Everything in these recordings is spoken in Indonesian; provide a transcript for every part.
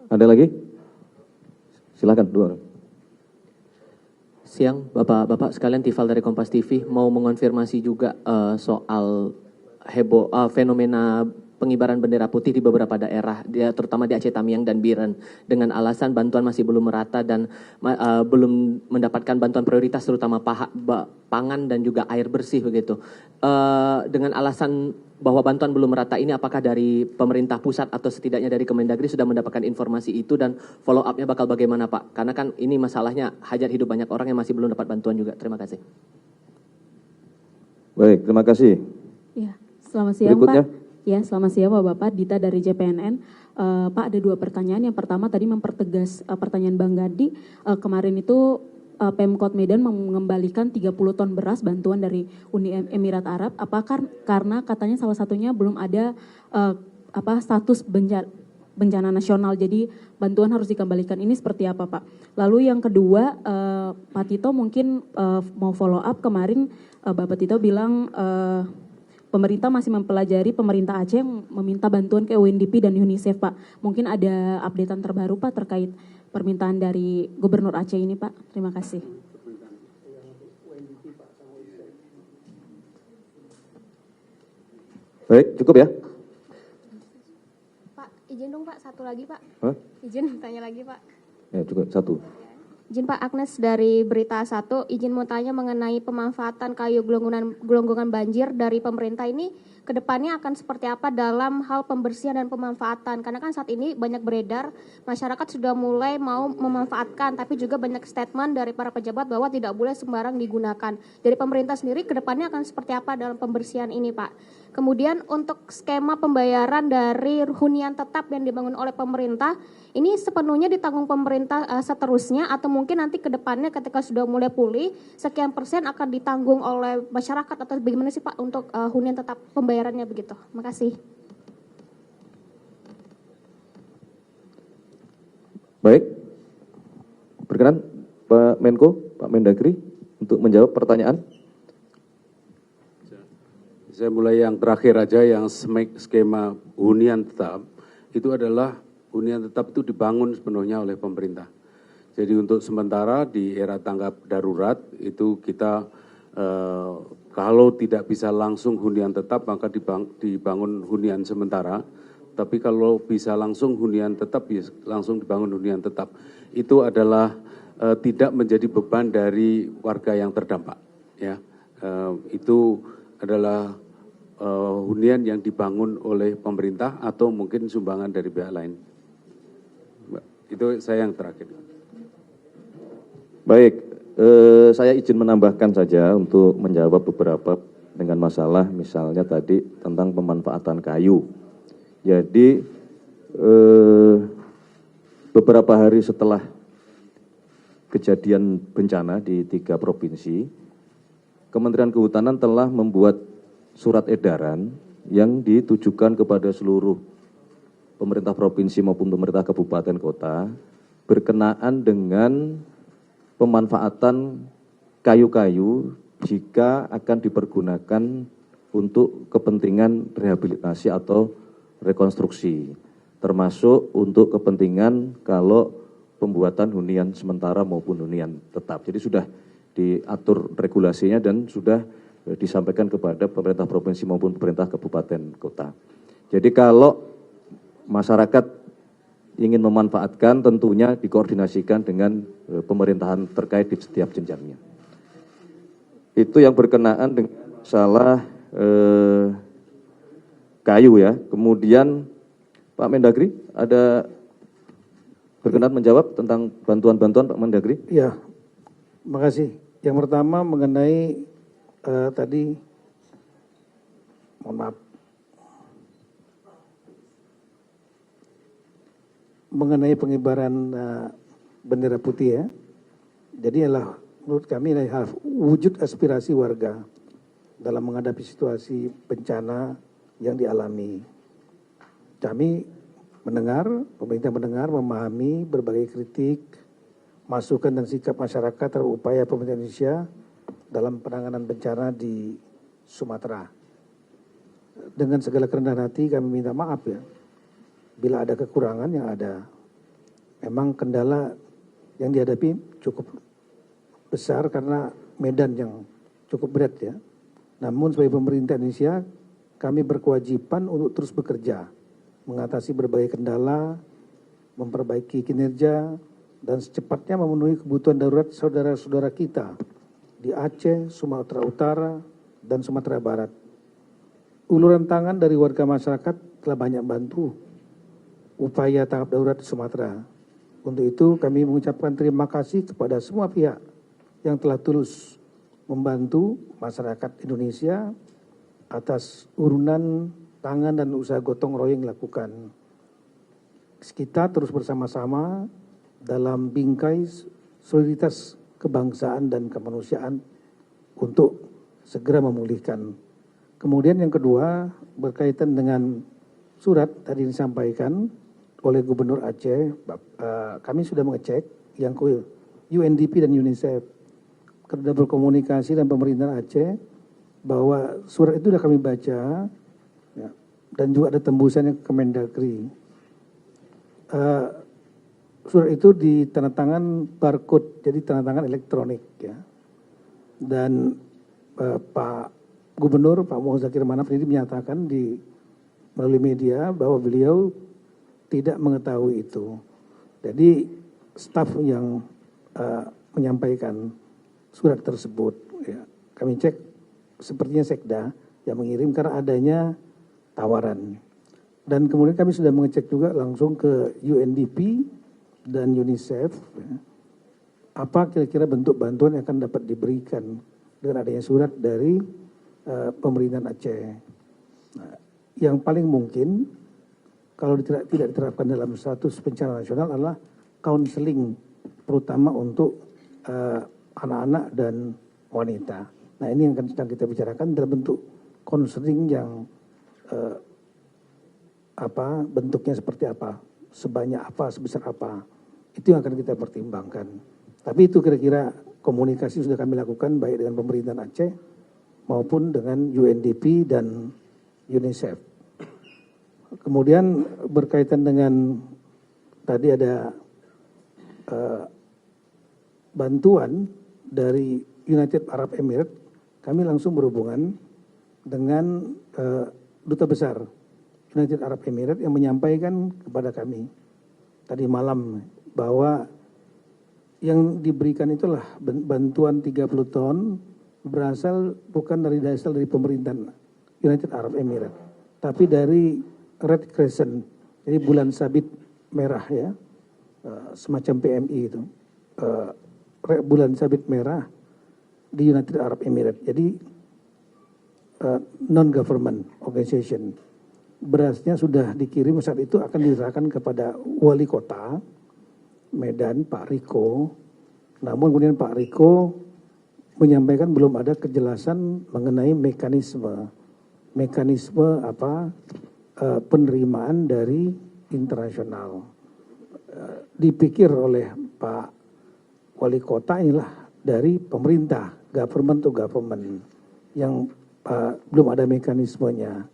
Ada lagi? Silakan, dua orang. Siang, Bapak-Bapak sekalian, Tifal dari Kompas TV mau mengonfirmasi juga soal fenomena pengibaran bendera putih di beberapa daerah, terutama di Aceh Tamiang dan Biren, dengan alasan bantuan masih belum merata dan belum mendapatkan bantuan prioritas, terutama pangan dan juga air bersih begitu. Dengan alasan bahwa bantuan belum merata ini, apakah dari pemerintah pusat atau setidaknya dari Kemendagri sudah mendapatkan informasi itu dan follow up-nya bakal bagaimana, Pak? Karena kan ini masalahnya hajat hidup banyak orang yang masih belum dapat bantuan juga. Terima kasih. Baik, terima kasih. Ya, selamat siang Berikutnya. Pak. Ya, selamat siang Bapak-Bapak, Dita dari JPNN. Pak, ada dua pertanyaan. Yang pertama tadi mempertegas pertanyaan Bang Gadi. Kemarin itu Pemkot Medan mengembalikan 30 ton beras bantuan dari Uni Emirat Arab. Apakah karena katanya salah satunya belum ada status bencana nasional, jadi bantuan harus dikembalikan. Ini seperti apa, Pak? Lalu yang kedua, Pak Tito mungkin mau follow up. Kemarin Bapak Tito bilang pemerintah masih mempelajari, pemerintah Aceh yang meminta bantuan ke UNDP dan UNICEF, Pak. Mungkin ada updatean terbaru, Pak, terkait permintaan dari Gubernur Aceh ini, Pak. Terima kasih. Baik, cukup ya? Pak, izin dong Pak, satu lagi Pak. Hah? Izin tanya lagi Pak. Ya, cukup, satu. Izin Pak, Agnes dari Berita 1, izin mau tanya mengenai pemanfaatan kayu gelonggongan banjir dari pemerintah ini ke depannya akan seperti apa dalam hal pembersihan dan pemanfaatan. Karena kan saat ini banyak beredar, masyarakat sudah mulai mau memanfaatkan, tapi juga banyak statement dari para pejabat bahwa tidak boleh sembarang digunakan. Dari pemerintah sendiri ke depannya akan seperti apa dalam pembersihan ini Pak. Kemudian untuk skema pembayaran dari hunian tetap yang dibangun oleh pemerintah, ini sepenuhnya ditanggung pemerintah seterusnya atau mungkin nanti ke depannya ketika sudah mulai pulih, sekian persen akan ditanggung oleh masyarakat atau bagaimana sih Pak untuk hunian tetap pembayarannya begitu? Makasih. Baik, berkenan Pak Menko, Pak Mendagri untuk menjawab pertanyaan. Saya mulai yang terakhir aja, yang skema hunian tetap, itu adalah hunian tetap itu dibangun sepenuhnya oleh pemerintah. Jadi untuk sementara di era tanggap darurat itu kita kalau tidak bisa langsung hunian tetap maka dibangun hunian sementara. Tapi kalau bisa langsung hunian tetap, langsung dibangun hunian tetap. Itu adalah tidak menjadi beban dari warga yang terdampak. Ya, itu adalah hunian yang dibangun oleh pemerintah atau mungkin sumbangan dari pihak lain. Itu saya yang terakhir. Baik, saya izin menambahkan saja untuk menjawab beberapa dengan masalah misalnya tadi tentang pemanfaatan kayu. Jadi beberapa hari setelah kejadian bencana di 3 provinsi, Kementerian Kehutanan telah membuat surat edaran yang ditujukan kepada seluruh pemerintah provinsi maupun pemerintah kabupaten kota berkenaan dengan pemanfaatan kayu-kayu jika akan dipergunakan untuk kepentingan rehabilitasi atau rekonstruksi, termasuk untuk kepentingan kalau pembuatan hunian sementara maupun hunian tetap. Jadi sudah diatur regulasinya dan sudah disampaikan kepada pemerintah provinsi maupun pemerintah kabupaten kota. Jadi kalau masyarakat ingin memanfaatkan tentunya dikoordinasikan dengan pemerintahan terkait di setiap jenjangnya. Itu yang berkenaan dengan masalah kayu ya. Kemudian Pak Mendagri ada berkenan menjawab tentang bantuan-bantuan Pak Mendagri? Ya, makasih. Yang pertama mengenai tadi, mohon maaf, mengenai pengibaran bendera putih ya. Jadi adalah menurut kami adalah wujud aspirasi warga dalam menghadapi situasi bencana yang dialami. Kami mendengar, pemerintah mendengar, memahami berbagai kritik, masukan dan sikap masyarakat terhadap upaya pemerintah Indonesia dalam penanganan bencana di Sumatera. Dengan segala kerendahan hati kami minta maaf ya, bila ada kekurangan yang ada. memang kendala yang dihadapi cukup besar karena medan yang cukup berat ya. Namun sebagai pemerintah Indonesia, kami berkewajiban untuk terus bekerja, mengatasi berbagai kendala, memperbaiki kinerja, dan secepatnya memenuhi kebutuhan darurat saudara-saudara kita di Aceh, Sumatera Utara, dan Sumatera Barat. Uluran tangan dari warga masyarakat telah banyak bantu upaya tanggap darurat di Sumatera. Untuk itu kami mengucapkan terima kasih kepada semua pihak yang telah tulus membantu masyarakat Indonesia atas urunan tangan dan usaha gotong royong yang dilakukan. Kita terus bersama-sama dalam bingkai soliditas kebangsaan dan kemanusiaan untuk segera memulihkan. Kemudian yang kedua berkaitan dengan surat tadi disampaikan oleh Gubernur Aceh, kami sudah mengecek yang ke UNDP dan UNICEF, sudah berkomunikasi dengan pemerintah Aceh bahwa surat itu sudah kami baca ya, dan juga ada tembusannya ke Kemendagri. Surat itu ditandatangan barcode, jadi tanda tangan elektronik ya. Dan Pak Gubernur, Pak Muhajir Zakir Manaf ini menyatakan melalui media bahwa beliau tidak mengetahui itu. Jadi staf yang menyampaikan surat tersebut, ya, kami cek sepertinya Sekda yang mengirim karena adanya tawaran. Dan kemudian kami sudah mengecek juga langsung ke UNDP dan UNICEF, ya, apa kira-kira bentuk bantuan yang akan dapat diberikan dengan adanya surat dari pemerintahan Aceh. Nah, yang paling mungkin kalau tidak diterapkan dalam status bencana nasional adalah counseling, terutama untuk anak-anak dan wanita. Nah ini yang sedang kita bicarakan dalam bentuk counseling yang bentuknya seperti apa, sebanyak apa, sebesar apa. Itu yang akan kita pertimbangkan. Tapi itu kira-kira komunikasi sudah kami lakukan baik dengan pemerintahan Aceh maupun dengan UNDP dan UNICEF. Kemudian berkaitan dengan tadi ada bantuan dari United Arab Emirates, kami langsung berhubungan dengan Duta Besar United Arab Emirates yang menyampaikan kepada kami tadi malam bahwa yang diberikan itulah bantuan 30 ton berasal bukan dari pemerintahan United Arab Emirates, tapi dari Red Crescent, jadi bulan sabit merah ya, semacam PMI itu, bulan sabit merah di United Arab Emirates. Jadi non-government organization. Berasnya sudah dikirim saat itu akan diserahkan kepada wali kota Medan, Pak Riko. Namun kemudian Pak Riko menyampaikan belum ada kejelasan mengenai mekanisme penerimaan dari internasional. Dipikir oleh Pak wali kota inilah dari pemerintah, government to government, yang belum ada mekanismenya.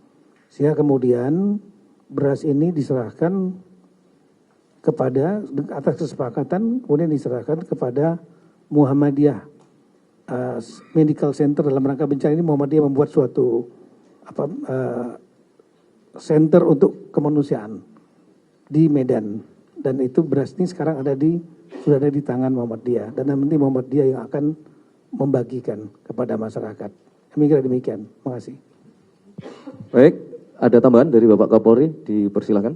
Sehingga kemudian beras ini diserahkan kepada, atas kesepakatan, kemudian diserahkan kepada Muhammadiyah Medical Center. Dalam rangka bencana ini Muhammadiyah membuat suatu center untuk kemanusiaan di Medan, dan itu beras ini sekarang sudah ada di tangan Muhammadiyah, dan nanti Muhammadiyah yang akan membagikan kepada masyarakat. Demikian. Terima kasih. Baik, ada tambahan dari Bapak Kapolri, dipersilakan.